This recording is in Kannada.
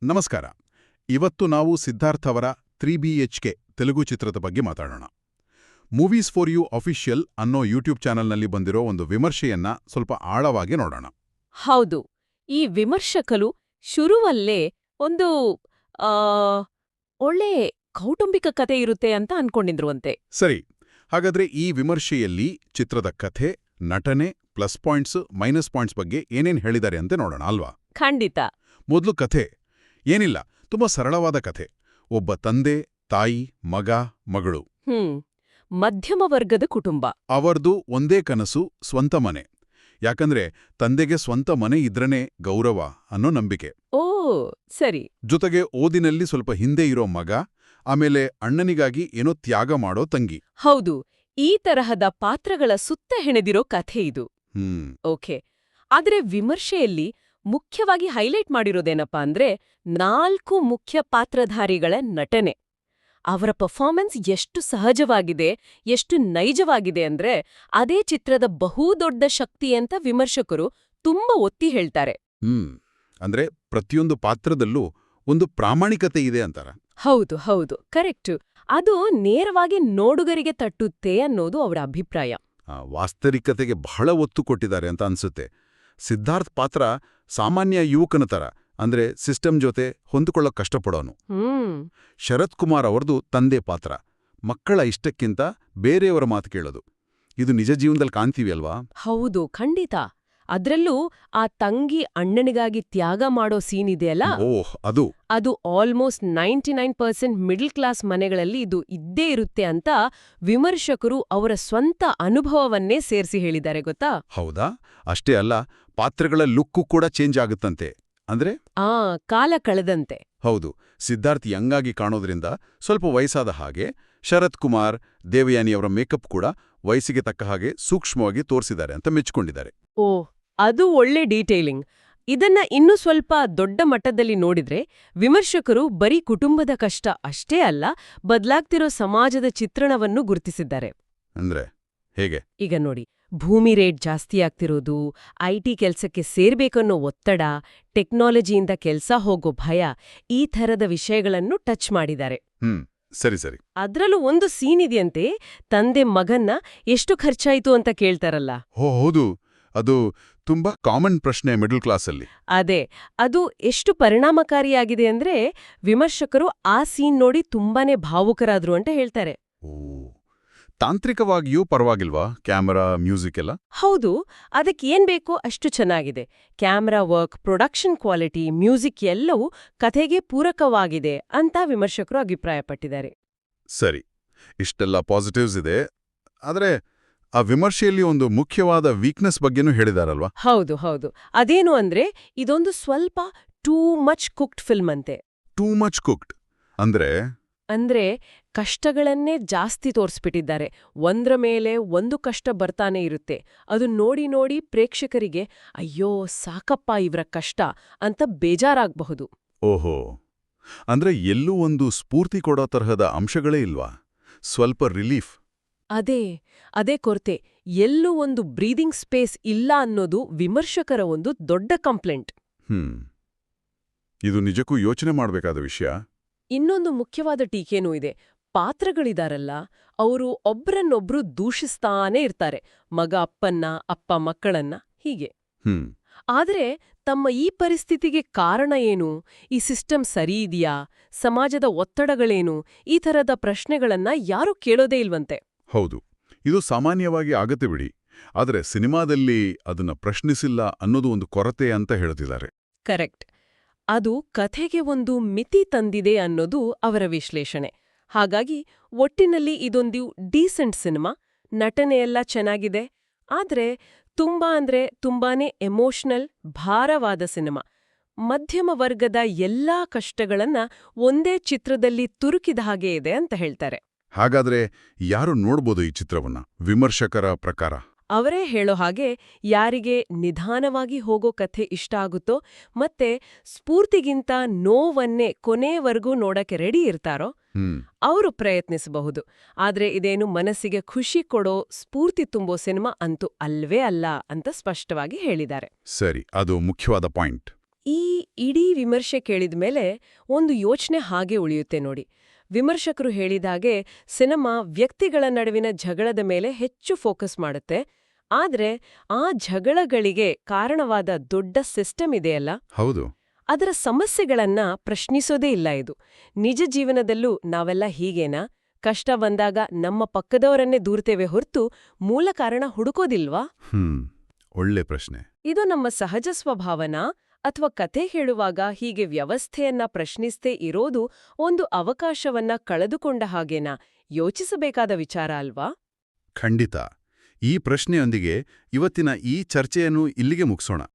ನಮಸ್ಕಾರ. ಇವತ್ತು ನಾವು ಸಿದ್ಧಾರ್ಥ್ ಅವರ 3BHK ತೆಲುಗು ಚಿತ್ರದ ಬಗ್ಗೆ ಮಾತಾಡೋಣ. ಮೂವೀಸ್ ಫಾರ್ ಯು ಅಫಿಷಿಯಲ್ ಅನ್ನೋ ಯೂಟ್ಯೂಬ್ ಚಾನಲ್ನಲ್ಲಿ ಬಂದಿರೋ ಒಂದು ವಿಮರ್ಶೆಯನ್ನ ಸ್ವಲ್ಪ ಆಳವಾಗಿ ನೋಡೋಣ. ಹೌದು, ಈ ವಿಮರ್ಶಕರು ಶುರುವಲ್ಲೇ ಒಂದು ಆ, ಒಳ್ಳೆ ಕೌಟುಂಬಿಕ ಕತೆ ಇರುತ್ತೆ ಅಂತ ಅನ್ಕೊಂಡಿದ್ರುವಂತೆ. ಸರಿ, ಹಾಗಾದ್ರೆ ಈ ವಿಮರ್ಶೆಯಲ್ಲಿ ಚಿತ್ರದ ಕಥೆ, ನಟನೆ, ಪ್ಲಸ್ ಪಾಯಿಂಟ್ಸ್, ಮೈನಸ್ ಪಾಯಿಂಟ್ಸ್ ಬಗ್ಗೆ ಏನೇನ್ ಹೇಳಿದ್ದಾರೆ ಅಂತ ನೋಡೋಣ ಅಲ್ವಾ? ಖಂಡಿತ. ಮೊದಲು ಕಥೆ. ಏನಿಲ್ಲ, ತುಂಬಾ ಸರಳವಾದ ಕಥೆ. ಒಬ್ಬ ತಂದೆ, ತಾಯಿ, ಮಗ, ಮಗಳು. ಮಧ್ಯಮ ವರ್ಗದ ಕುಟುಂಬ. ಅವರ್ದು ಒಂದೇ ಕನಸು, ಸ್ವಂತ ಮನೆ. ಯಾಕಂದ್ರೆ ತಂದೆಗೆ ಸ್ವಂತ ಮನೆ ಇದ್ರನೇ ಗೌರವ ಅನ್ನೋ ನಂಬಿಕೆ. ಓ ಸರಿ. ಜೊತೆಗೆ ಓದಿನಲ್ಲಿ ಸ್ವಲ್ಪ ಹಿಂದೆ ಇರೋ ಮಗ, ಆಮೇಲೆ ಅಣ್ಣನಿಗಾಗಿ ಏನೋ ತ್ಯಾಗ ಮಾಡೋ ತಂಗಿ. ಹೌದು, ಈ ತರಹದ ಪಾತ್ರಗಳ ಸುತ್ತ ಹೆಣೆದಿರೋ ಕಥೆ ಇದು. ಓಕೆ. ಆದ್ರೆ ವಿಮರ್ಶೆಯಲ್ಲಿ ಮುಖ್ಯವಾಗಿ ಹೈಲೈಟ್ ಮಾಡಿರೋದೇನಪ್ಪಾ ಅಂದ್ರೆ 4 ಮುಖ್ಯ ಪಾತ್ರಧಾರಿಗಳ ನಟನೆ. ಅವರ ಪರ್ಫಾರ್ಮೆನ್ಸ್ ಎಷ್ಟು ಸಹಜವಾಗಿದೆ, ಎಷ್ಟು ನೈಜವಾಗಿದೆ ಅಂದ್ರೆ ಅದೇ ಚಿತ್ರದ ಬಹುದೊಡ್ಡ ಶಕ್ತಿ ಅಂತ ವಿಮರ್ಶಕರು ತುಂಬಾ ಒತ್ತಿ ಹೇಳ್ತಾರೆ. ಅಂದ್ರೆ ಪ್ರತಿಯೊಂದು ಪಾತ್ರದಲ್ಲೂ ಒಂದು ಪ್ರಾಮಾಣಿಕತೆ ಇದೆ ಅಂತಾರ. ಹೌದು ಹೌದು, ಕರೆಕ್ಟು. ಅದು ನೇರವಾಗಿ ನೋಡುಗರಿಗೆ ತಟ್ಟುತ್ತೆ ಅನ್ನೋದು ಅವರ ಅಭಿಪ್ರಾಯ. ವಾಸ್ತವಿಕತೆಗೆ ಬಹಳ ಒತ್ತು ಕೊಟ್ಟಿದ್ದಾರೆ ಅಂತ ಅನ್ಸುತ್ತೆ. ಸಿದ್ಧಾರ್ಥ್ ಪಾತ್ರ ಸಾಮಾನ್ಯ ಯುವಕನ ತರ, ಅಂದ್ರೆ ಸಿಸ್ಟಮ್ ಜೊತೆ ಹೊಂದಿಕೊಳ್ಳೋ ಕಷ್ಟಪಡೋನು. ಶರತ್ ಕುಮಾರ್ ಅವರದು ತಂದೆ ಪಾತ್ರ, ಮಕ್ಕಳ ಇಷ್ಟಕ್ಕಿಂತ ಬೇರೆಯವರ ಮಾತು ಕೇಳೋದು. ಇದು ನಿಜ ಜೀವನದಲ್ಲಿ ಕಾಣ್ತೀವಿ ಅಲ್ವಾ? ಹೌದು, ಖಂಡಿತ. ಅದ್ರಲ್ಲೂ ಆ ತಂಗಿ ಅಣ್ಣನಿಗಾಗಿ ತ್ಯಾಗ ಮಾಡೋ ಸೀನ್ ಇದೆಯಲ್ಲ, ಅದು ಆಲ್ಮೋಸ್ಟ್ 99% ಮಿಡಲ್ ಕ್ಲಾಸ್ ಮನೆಗಳಲ್ಲಿ ಇದು ಇದ್ದೇ ಇರುತ್ತೆ ಅಂತ ವಿಮರ್ಶಕರು ಅವರ ಸ್ವಂತ ಅನುಭವವನ್ನೇ ಸೇರಿಸಿ ಹೇಳಿದ್ದಾರೆ, ಗೊತ್ತಾ? ಹೌದಾ? ಅಷ್ಟೇ ಅಲ್ಲ, ಪಾತ್ರಗಳ ಲುಕ್ಕು ಕೂಡ ಚೇಂಜ್ ಆಗುತ್ತಂತೆ. ಅಂದ್ರೆ ಕಾಲ ಕಳೆದಂತೆ. ಹೌದು, ಸಿದ್ಧಾರ್ಥ್ ಯಂಗಾಗಿ ಕಾಣೋದ್ರಿಂದ ಸ್ವಲ್ಪ ವಯಸ್ಸಾದ ಹಾಗೆ, ಶರತ್ ಕುಮಾರ್, ದೇವಯಾನಿಯವರ ಮೇಕಪ್ ಕೂಡ ವಯಸ್ಸಿಗೆ ತಕ್ಕ ಹಾಗೆ ಸೂಕ್ಷ್ಮವಾಗಿ ತೋರಿಸಿದ್ದಾರೆ ಅಂತ ಮೆಚ್ಚಿಕೊಂಡಿದ್ದಾರೆ. ಓ, ಅದು ಒಳ್ಳೆ ಡೀಟೇಲಿಂಗ್. ಇದನ್ನ ಇನ್ನೂ ಸ್ವಲ್ಪ ದೊಡ್ಡ ಮಟ್ಟದಲ್ಲಿ ನೋಡಿದ್ರೆ ವಿಮರ್ಶಕರು ಬರೀ ಕುಟುಂಬದ ಕಷ್ಟ ಅಷ್ಟೇ ಅಲ್ಲ, ಬದಲಾಗ್ತಿರೋ ಸಮಾಜದ ಚಿತ್ರಣವನ್ನು ಗುರುತಿಸಿದ್ದಾರೆ. ಅಂದ್ರೆ ಹೇಗೆ? ಈಗ ನೋಡಿ, ಭೂಮಿ ರೇಟ್ ಜಾಸ್ತಿ ಆಗ್ತಿರೋದು, IT ಕೆಲ್ಸಕ್ಕೆ ಸೇರ್ಬೇಕನ್ನೋ ಒತ್ತಡ, ಟೆಕ್ನಾಲಜಿಯಿಂದ ಕೆಲ್ಸ ಹೋಗೋ ಭಯ, ಈ ಥರದ ವಿಷಯಗಳನ್ನು ಟಚ್ ಮಾಡಿದ್ದಾರೆ. ಸರಿ ಸರಿ. ಅದ್ರಲ್ಲೂ ಒಂದು ಸೀನ್ ಇದೆಯಂತೆ, ತಂದೆ ಮಗನ್ನ ಎಷ್ಟು ಖರ್ಚಾಯಿತು ಅಂತ ಕೇಳ್ತಾರಲ್ಲ. ಹೌದು, ಅದು ತುಂಬಾ ಕಾಮನ್ ಪ್ರಶ್ನೆ ಮಿಡಲ್ ಕ್ಲಾಸಲ್ಲಿ. ಅದೇ, ಅದು ಎಷ್ಟು ಪರಿಣಾಮಕಾರಿಯಾಗಿದೆ ಅಂದ್ರೆ ವಿಮರ್ಶಕರು ಆ ಸೀನ್ ನೋಡಿ ತುಂಬಾನೇ ಭಾವುಕರಾದ್ರು ಅಂತ ಹೇಳ್ತಾರೆ. ತಾಂತ್ರಿಕವಾಗಿಯೂ ಪರವಾಗಿಲ್ವಾ? ಕ್ಯಾಮರಾ, ಮ್ಯೂಸಿಕ್ ಎಲ್ಲ? ಹೌದು, ಅದಕ್ಕೇನ್ ಬೇಕೋ ಅಷ್ಟು ಚೆನ್ನಾಗಿದೆ. Camera work, production quality, music ಎಲ್ಲವೂ ಕಥೆಗೆ ಪೂರಕವಾಗಿದೆ ಅಂತ ವಿಮರ್ಶಕರು ಅಭಿಪ್ರಾಯಪಟ್ಟಿದ್ದಾರೆ. ಸರಿ, ಇಷ್ಟೆಲ್ಲ ಪಾಸಿಟಿವ್ಸ್ ಇದೆ. ಆದ್ರೆ ಆ ವಿಮರ್ಶೆಯಲ್ಲಿ ಒಂದು ಮುಖ್ಯವಾದ ವೀಕ್ನೆಸ್ ಬಗ್ಗೆನೂ ಹೇಳಿದಾರಲ್ವಾ? ಹೌದು ಹೌದು, ಅದೇನು ಅಂದ್ರೆ ಇದೊಂದು ಸ್ವಲ್ಪ ಟೂ ಮಚ್ ಕುಕ್ಡ್ ಫಿಲ್ಮ್ ಅಂತೆ. ಟೂ ಮಚ್ ಕುಕ್ಡ್ ಅಂದ್ರೆ ಕಷ್ಟಗಳನ್ನೇ ಜಾಸ್ತಿ ತೋರಿಸ್ಬಿಟ್ಟಿದ್ದಾರೆ. ಒಂದ್ರ ಮೇಲೆ ಒಂದು ಕಷ್ಟ ಬರ್ತಾನೆ ಇರುತ್ತೆ. ಅದು ನೋಡಿ ನೋಡಿ ಪ್ರೇಕ್ಷಕರಿಗೆ ಅಯ್ಯೋ ಸಾಕಪ್ಪ ಇವ್ರ ಕಷ್ಟ ಅಂತ ಬೇಜಾರಾಗಬಹುದು. ಓಹೋ, ಅಂದ್ರೆ ಎಲ್ಲೂ ಒಂದು ಸ್ಫೂರ್ತಿ ಕೊಡೋ ತರಹದ ಅಂಶಗಳೇ ಇಲ್ವಾ? ಸ್ವಲ್ಪ ರಿಲೀಫ್. ಅದೇ ಕೊರತೆ. ಎಲ್ಲೂ ಒಂದು ಬ್ರೀದಿಂಗ್ ಸ್ಪೇಸ್ ಇಲ್ಲ ಅನ್ನೋದು ವಿಮರ್ಶಕರ ಒಂದು ದೊಡ್ಡ ಕಂಪ್ಲೇಂಟ್. ಇದು ನಿಜಕ್ಕೂ ಯೋಚನೆ ಮಾಡಬೇಕಾದ ವಿಷಯ. ಇನ್ನೊಂದು ಮುಖ್ಯವಾದ ಟೀಕೆನೂ ಇದೆ. ಪಾತ್ರಗಳಿದಾರಲ್ಲ, ಅವರು ಒಬ್ರನ್ನೊಬ್ರು ದೂಷಿಸ್ತಾನೇ ಇರ್ತಾರೆ. ಮಗ ಅಪ್ಪನ್ನ, ಅಪ್ಪ ಮಕ್ಕಳನ್ನ, ಹೀಗೆ. ಆದ್ರೆ ತಮ್ಮ ಈ ಪರಿಸ್ಥಿತಿಗೆ ಕಾರಣ ಏನು, ಈ ಸಿಸ್ಟಮ್ ಸರಿ ಇದೆಯಾ, ಸಮಾಜದ ಒತ್ತಡಗಳೇನು, ಈ ಥರದ ಪ್ರಶ್ನೆಗಳನ್ನ ಯಾರೂ ಕೇಳೋದೇ ಇಲ್ವಂತೆ. ಹೌದು, ಇದು ಸಾಮಾನ್ಯವಾಗಿ ಆಗತ್ತೆ ಬಿಡಿ. ಆದ್ರೆ ಸಿನಿಮಾದಲ್ಲಿ ಅದನ್ನ ಪ್ರಶ್ನಿಸಿಲ್ಲ ಅನ್ನೋದು ಒಂದು ಕೊರತೆ ಅಂತ ಹೇಳ್ತಿದ್ದಾರೆ. ಕರೆಕ್ಟ್. ಅದು ಕಥೆಗೆ ಒಂದು ಮಿತಿ ತಂದಿದೆ ಅನ್ನೋದು ಅವರ ವಿಶ್ಲೇಷಣೆ. ಹಾಗಾಗಿ ಒಟ್ಟಿನಲ್ಲಿ ಇದೊಂದು ಡೀಸೆಂಟ್ ಸಿನಿಮಾ. ನಟನೆಯೆಲ್ಲ ಚೆನ್ನಾಗಿದೆ, ಆದ್ರೆ ತುಂಬಾನೇ ಎಮೋಷನಲ್, ಭಾರವಾದ ಸಿನಿಮಾ. ಮಧ್ಯಮ ವರ್ಗದ ಎಲ್ಲಾ ಕಷ್ಟಗಳನ್ನ ಒಂದೇ ಚಿತ್ರದಲ್ಲಿ ತುರುಕಿದ ಹಾಗೆ ಇದೆ ಅಂತ ಹೇಳ್ತಾರೆ. ಹಾಗಾದ್ರೆ ಯಾರು ನೋಡ್ಬೋದು ಈ ಚಿತ್ರವನ್ನ ವಿಮರ್ಶಕರ ಪ್ರಕಾರ? ಅವರೇ ಹೇಳೋ ಹಾಗೆ, ಯಾರಿಗೆ ನಿಧಾನವಾಗಿ ಹೋಗೋ ಕಥೆ ಇಷ್ಟ ಆಗುತ್ತೋ ಮತ್ತೆ ಸ್ಫೂರ್ತಿಗಿಂತ ನೋವನ್ನೇ ಕೊನೆವರೆಗೂ ನೋಡಕ್ಕೆ ರೆಡಿ ಇರ್ತಾರೋ ಅವರು ಪ್ರಯತ್ನಿಸಬಹುದು. ಆದ್ರೆ ಇದೇನು ಮನಸ್ಸಿಗೆ ಖುಷಿ ಕೊಡೋ, ಸ್ಫೂರ್ತಿ ತುಂಬೋ ಸಿನಿಮಾ ಅಂತೂ ಅಲ್ವೇ ಅಲ್ಲ ಅಂತ ಸ್ಪಷ್ಟವಾಗಿ ಹೇಳಿದ್ದಾರೆ. ಸರಿ, ಅದು ಮುಖ್ಯವಾದ ಪಾಯಿಂಟ್. ಈ ಇಡೀ ವಿಮರ್ಶೆ ಕೇಳಿದ್ಮೇಲೆ ಒಂದು ಯೋಚನೆ ಹಾಗೆ ಉಳಿಯುತ್ತೆ ನೋಡಿ. ವಿಮರ್ಶಕರು ಹೇಳಿದಾಗೆ ಸಿನಿಮಾ ವ್ಯಕ್ತಿಗಳ ನಡುವಿನ ಜಗಳದ ಮೇಲೆ ಹೆಚ್ಚು ಫೋಕಸ್ ಮಾಡುತ್ತೆ. ಆದ್ರೆ ಆ ಜಗಳಗಳಿಗೆ ಕಾರಣವಾದ ದೊಡ್ಡ ಸಿಸ್ಟಮ್ ಇದೆಯಲ್ಲ, ಹೌದು. ಅದರ ಸಮಸ್ಯೆಗಳನ್ನ ಪ್ರಶ್ನಿಸೋದೇ ಇಲ್ಲ ಇದು. ನಿಜ ಜೀವನದಲ್ಲೂ ನಾವೆಲ್ಲ ಹೀಗೇನಾ? ಕಷ್ಟ ಬಂದಾಗ ನಮ್ಮ ಪಕ್ಕದವರನ್ನೇ ದೂರ್ತೇವೆ ಹೊರತು ಮೂಲ ಕಾರಣ ಹುಡುಕೋದಿಲ್ವಾ? ಒಳ್ಳೆ ಪ್ರಶ್ನೆ. ಇದು ನಮ್ಮ ಸಹಜ ಸ್ವಭಾವನಾ ಅಥವಾ ಕಥೆ ಹೇಳುವಾಗ ಹೀಗೆ ವ್ಯವಸ್ಥೆಯನ್ನ ಪ್ರಶ್ನಿಸ್ತೇ ಇರೋದು ಒಂದು ಅವಕಾಶವನ್ನ ಕಳೆದುಕೊಂಡ ಹಾಗೇನಾ? ಯೋಚಿಸಬೇಕಾದ ವಿಚಾರ ಅಲ್ವಾ? ಖಂಡಿತ. ಈ ಪ್ರಶ್ನೆಯೊಂದಿಗೆ ಇವತ್ತಿನ ಈ ಚರ್ಚೆಯನ್ನು ಇಲ್ಲಿಗೆ ಮುಗಿಸೋಣ.